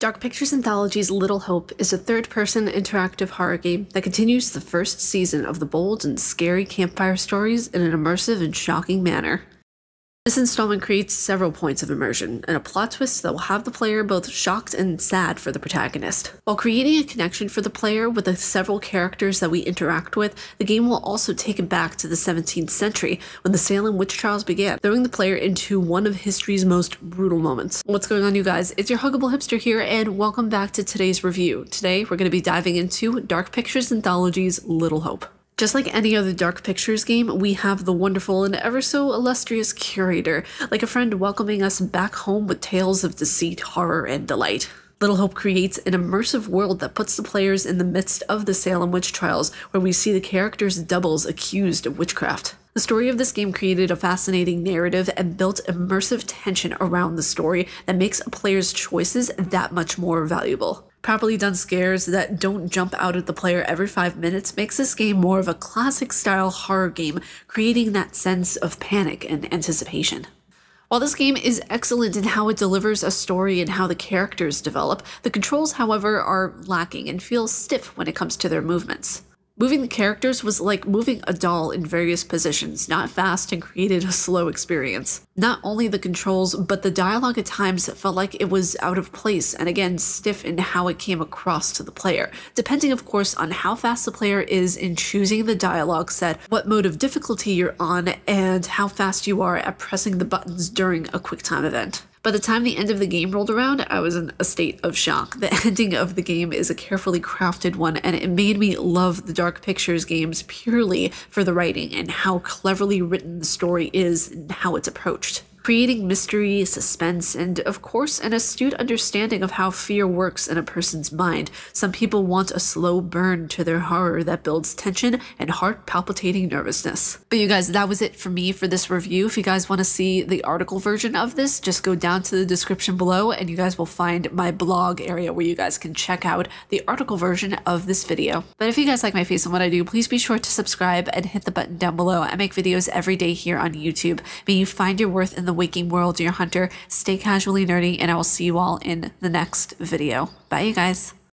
Dark Pictures Anthology's Little Hope is a third-person interactive horror game that continues the first season of the bold and scary campfire stories in an immersive and shocking manner. This installment creates several points of immersion and a plot twist that will have the player both shocked and sad for the protagonist. While creating a connection for the player with the several characters that we interact with, the game will also take it back to the 17th century when the Salem witch trials began, throwing the player into one of history's most brutal moments. What's going on, you guys? It's your Huggable Hipster here, and welcome back to today's review. Today, we're going to be diving into Dark Pictures Anthology's Little Hope. Just like any other Dark Pictures game, we have the wonderful and ever so illustrious curator, like a friend welcoming us back home with tales of deceit, horror, and delight. Little Hope creates an immersive world that puts the players in the midst of the Salem witch trials, where we see the characters' doubles accused of witchcraft. The story of this game created a fascinating narrative and built immersive tension around the story that makes a player's choices that much more valuable. Properly done scares that don't jump out at the player every 5 minutes makes this game more of a classic-style horror game, creating that sense of panic and anticipation. While this game is excellent in how it delivers a story and how the characters develop, the controls, however, are lacking and feel stiff when it comes to their movements. Moving the characters was like moving a doll in various positions, not fast, and created a slow experience. Not only the controls, but the dialogue at times felt like it was out of place and again stiff in how it came across to the player, depending of course on how fast the player is in choosing the dialogue set, what mode of difficulty you're on, and how fast you are at pressing the buttons during a QuickTime event. By the time the end of the game rolled around, I was in a state of shock. The ending of the game is a carefully crafted one, and it made me love the Dark Pictures games purely for the writing and how cleverly written the story is and how it's approached, creating mystery, suspense, and of course an astute understanding of how fear works in a person's mind. Some people want a slow burn to their horror that builds tension and heart-palpitating nervousness. But you guys, that was it for me for this review. If you guys want to see the article version of this, just go down to the description below and you guys will find my blog area where you guys can check out the article version of this video. But if you guys like my face and what I do, please be sure to subscribe and hit the button down below. I make videos every day here on YouTube. May you find your worth in the waking world, dear hunter. Stay casually nerdy, and I will see you all in the next video. Bye, you guys.